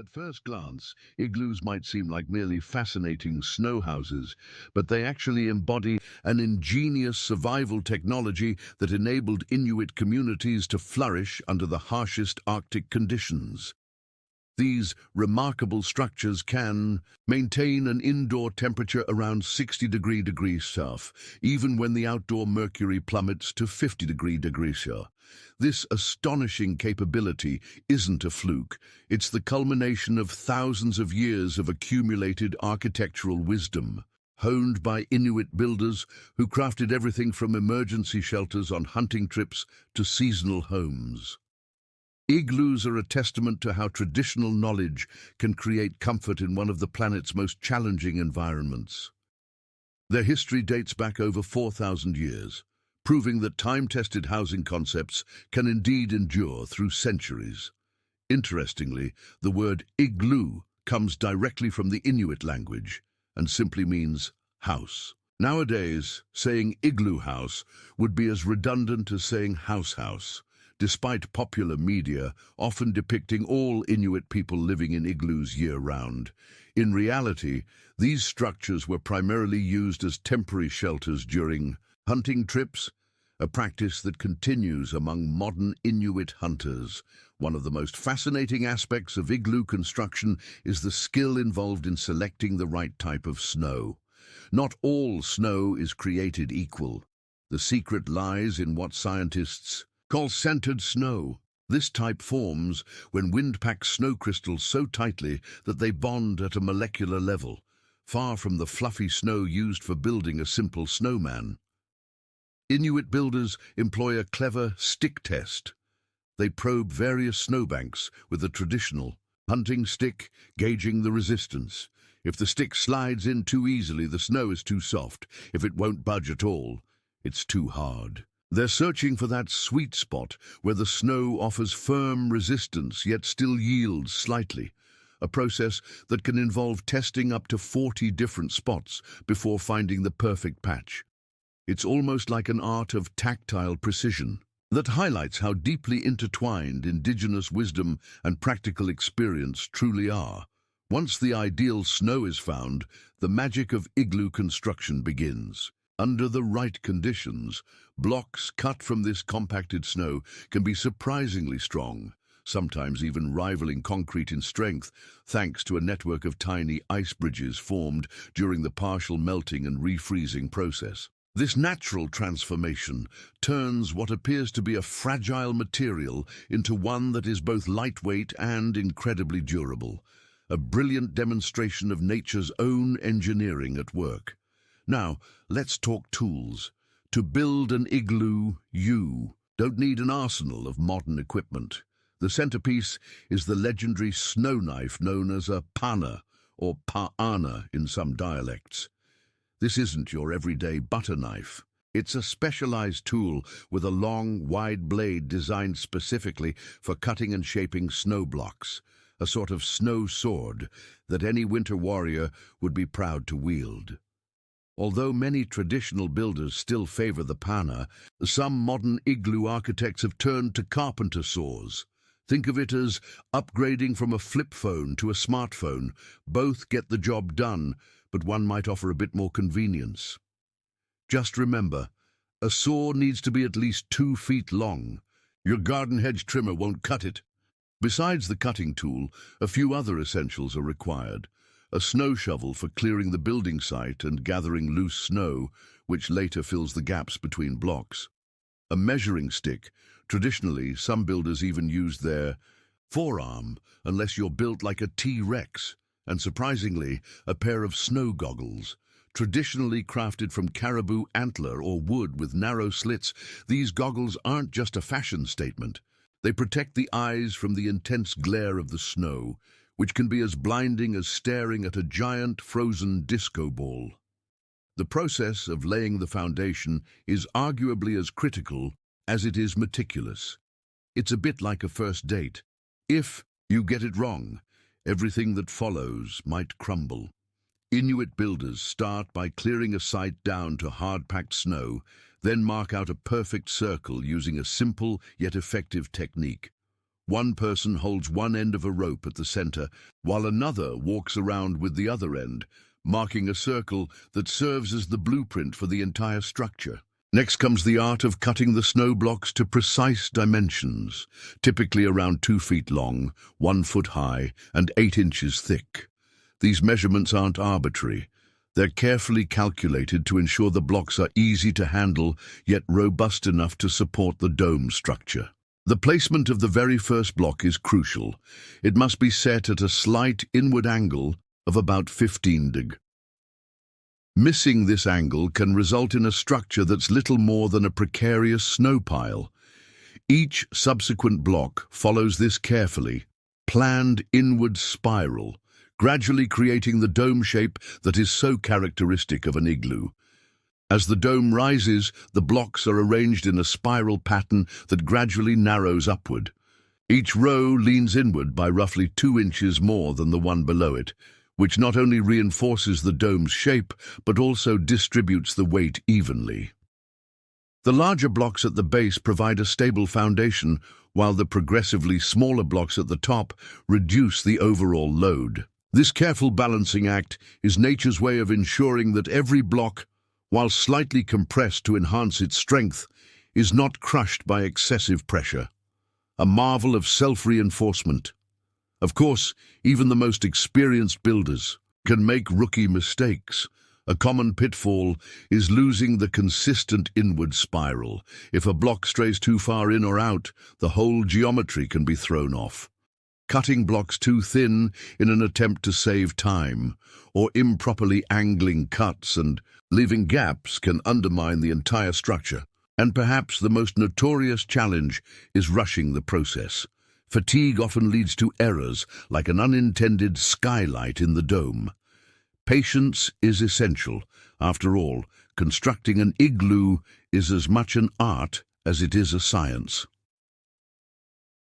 At first glance, igloos might seem like merely fascinating snow houses, but they actually embody an ingenious survival technology that enabled Inuit communities to flourish under the harshest Arctic conditions. These remarkable structures can maintain an indoor temperature around 60 degrees Celsius, even when the outdoor mercury plummets to 50 degrees Celsius. This astonishing capability isn't a fluke. It's the culmination of thousands of years of accumulated architectural wisdom, honed by Inuit builders who crafted everything from emergency shelters on hunting trips to seasonal homes. Igloos are a testament to how traditional knowledge can create comfort in one of the planet's most challenging environments. Their history dates back over 4,000 years, proving that time-tested housing concepts can indeed endure through centuries. Interestingly, the word igloo comes directly from the Inuit language and simply means house. Nowadays, saying igloo house would be as redundant as saying house, despite popular media often depicting all Inuit people living in igloos year-round. In reality, these structures were primarily used as temporary shelters during hunting trips, a practice that continues among modern Inuit hunters. One of the most fascinating aspects of igloo construction is the skill involved in selecting the right type of snow. Not all snow is created equal. The secret lies in what scientists call centered snow. This type forms when wind packs snow crystals so tightly that they bond at a molecular level, far from the fluffy snow used for building a simple snowman. Inuit builders employ a clever stick test. They probe various snowbanks with a traditional hunting stick, gauging the resistance. If the stick slides in too easily, the snow is too soft. If it won't budge at all, it's too hard. They're searching for that sweet spot where the snow offers firm resistance yet still yields slightly, a process that can involve testing up to 40 different spots before finding the perfect patch. It's almost like an art of tactile precision that highlights how deeply intertwined indigenous wisdom and practical experience truly are. Once the ideal snow is found, the magic of igloo construction begins. Under the right conditions, blocks cut from this compacted snow can be surprisingly strong, sometimes even rivaling concrete in strength, thanks to a network of tiny ice bridges formed during the partial melting and refreezing process. This natural transformation turns what appears to be a fragile material into one that is both lightweight and incredibly durable, a brilliant demonstration of nature's own engineering at work. Now, let's talk tools. To build an igloo, you don't need an arsenal of modern equipment. The centerpiece is the legendary snow knife known as a pana, or pa'ana in some dialects. This isn't your everyday butter knife. It's a specialized tool with a long, wide blade designed specifically for cutting and shaping snow blocks, a sort of snow sword that any winter warrior would be proud to wield. Although many traditional builders still favor the pana, some modern igloo architects have turned to carpenter saws. Think of it as upgrading from a flip phone to a smartphone. Both get the job done, but one might offer a bit more convenience. Just remember, a saw needs to be at least 2 feet long. Your garden hedge trimmer won't cut it. Besides the cutting tool, a few other essentials are required. A snow shovel for clearing the building site and gathering loose snow, which later fills the gaps between blocks. A measuring stick. Traditionally, some builders even used their forearm, unless you're built like a T-Rex. And surprisingly, a pair of snow goggles. Traditionally crafted from caribou antler or wood with narrow slits, these goggles aren't just a fashion statement. They protect the eyes from the intense glare of the snow, which can be as blinding as staring at a giant frozen disco ball. The process of laying the foundation is arguably as critical as it is meticulous. It's a bit like a first date. If you get it wrong, everything that follows might crumble. Inuit builders start by clearing a site down to hard-packed snow, then mark out a perfect circle using a simple yet effective technique. One person holds one end of a rope at the center, while another walks around with the other end, marking a circle that serves as the blueprint for the entire structure. Next comes the art of cutting the snow blocks to precise dimensions, typically around 2 feet long, 1 foot high, and 8 inches thick. These measurements aren't arbitrary. They're carefully calculated to ensure the blocks are easy to handle, yet robust enough to support the dome structure. The placement of the very first block is crucial. It must be set at a slight inward angle of about 15 degrees. Missing this angle can result in a structure that's little more than a precarious snow pile. Each subsequent block follows this carefully planned inward spiral, gradually creating the dome shape that is so characteristic of an igloo. As the dome rises, the blocks are arranged in a spiral pattern that gradually narrows upward. Each row leans inward by roughly 2 inches more than the one below it, which not only reinforces the dome's shape, but also distributes the weight evenly. The larger blocks at the base provide a stable foundation, while the progressively smaller blocks at the top reduce the overall load. This careful balancing act is nature's way of ensuring that every block, while slightly compressed to enhance its strength, is not crushed by excessive pressure. A marvel of self-reinforcement. Of course, even the most experienced builders can make rookie mistakes. A common pitfall is losing the consistent inward spiral. If a block strays too far in or out, the whole geometry can be thrown off. Cutting blocks too thin in an attempt to save time, or improperly angling cuts and leaving gaps can undermine the entire structure. And perhaps the most notorious challenge is rushing the process. Fatigue often leads to errors, like an unintended skylight in the dome. Patience is essential. After all, constructing an igloo is as much an art as it is a science.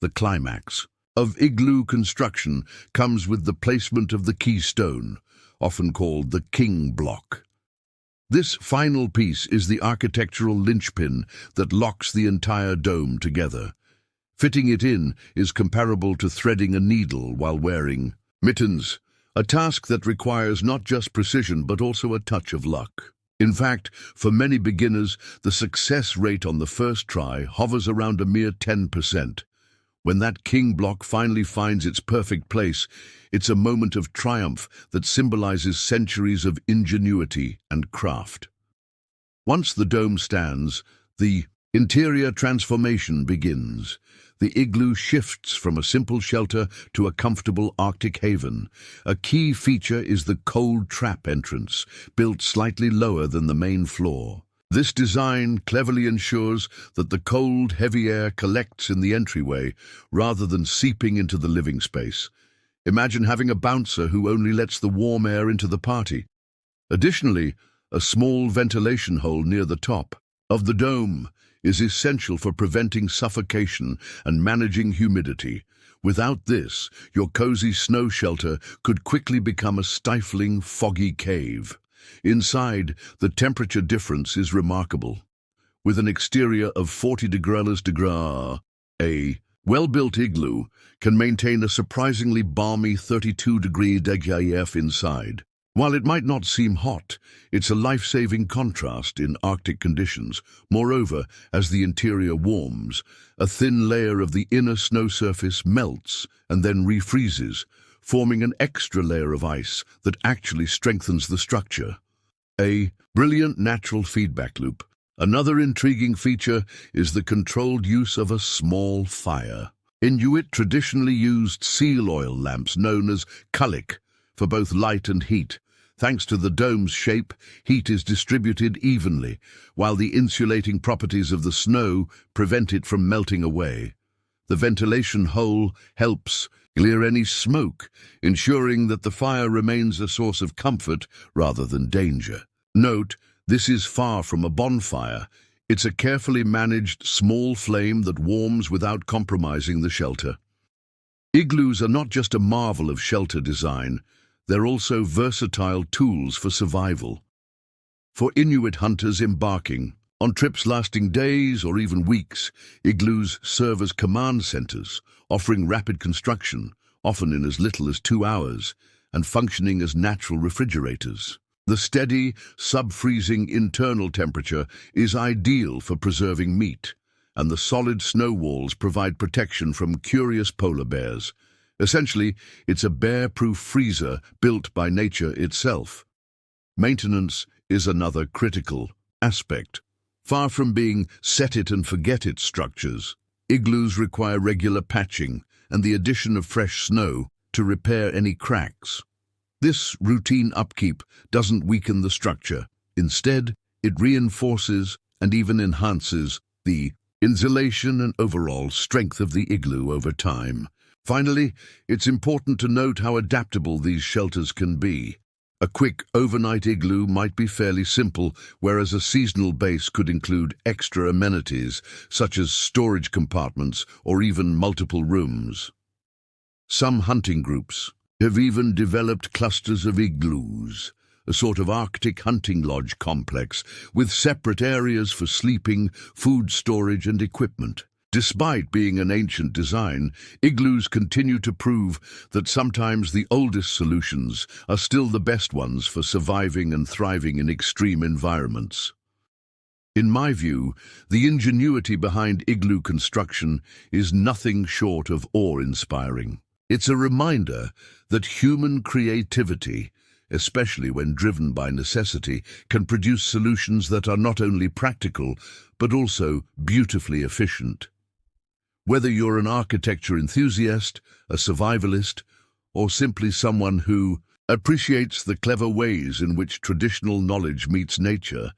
The climax of igloo construction comes with the placement of the keystone, often called the king block. This final piece is the architectural linchpin that locks the entire dome together. Fitting it in is comparable to threading a needle while wearing mittens, a task that requires not just precision but also a touch of luck. In fact, for many beginners, the success rate on the first try hovers around a mere 10%. When that king block finally finds its perfect place, it's a moment of triumph that symbolizes centuries of ingenuity and craft. Once the dome stands, the interior transformation begins. The igloo shifts from a simple shelter to a comfortable Arctic haven. A key feature is the cold trap entrance, built slightly lower than the main floor. This design cleverly ensures that the cold, heavy air collects in the entryway rather than seeping into the living space. Imagine having a bouncer who only lets the warm air into the party. Additionally, a small ventilation hole near the top of the dome is essential for preventing suffocation and managing humidity. Without this, your cozy snow shelter could quickly become a stifling, foggy cave. Inside, the temperature difference is remarkable. With an exterior of 40 degrees, a well-built igloo can maintain a surprisingly balmy 32-degree degf inside. While it might not seem hot, it's a life-saving contrast in Arctic conditions. Moreover, as the interior warms, a thin layer of the inner snow surface melts and then refreezes, forming an extra layer of ice that actually strengthens the structure. A brilliant natural feedback loop. Another intriguing feature is the controlled use of a small fire. Inuit traditionally used seal oil lamps known as kullik for both light and heat. Thanks to the dome's shape, heat is distributed evenly, while the insulating properties of the snow prevent it from melting away. The ventilation hole helps clear any smoke, ensuring that the fire remains a source of comfort rather than danger. Note, this is far from a bonfire. It's a carefully managed small flame that warms without compromising the shelter. Igloos are not just a marvel of shelter design, they're also versatile tools for survival. For Inuit hunters embarking On trips lasting days or even weeks, igloos serve as command centers, offering rapid construction, often in as little as 2 hours, and functioning as natural refrigerators. The steady, sub-freezing internal temperature is ideal for preserving meat, and the solid snow walls provide protection from curious polar bears. Essentially, it's a bear-proof freezer built by nature itself. Maintenance is another critical aspect. Far from being set-it-and-forget-it structures, igloos require regular patching and the addition of fresh snow to repair any cracks. This routine upkeep doesn't weaken the structure. Instead, it reinforces and even enhances the insulation and overall strength of the igloo over time. Finally, it's important to note how adaptable these shelters can be. A quick overnight igloo might be fairly simple, whereas a seasonal base could include extra amenities, such as storage compartments or even multiple rooms. Some hunting groups have even developed clusters of igloos, a sort of Arctic hunting lodge complex with separate areas for sleeping, food storage and equipment. Despite being an ancient design, igloos continue to prove that sometimes the oldest solutions are still the best ones for surviving and thriving in extreme environments. In my view, the ingenuity behind igloo construction is nothing short of awe-inspiring. It's a reminder that human creativity, especially when driven by necessity, can produce solutions that are not only practical, but also beautifully efficient. Whether you're an architecture enthusiast, a survivalist, or simply someone who appreciates the clever ways in which traditional knowledge meets nature,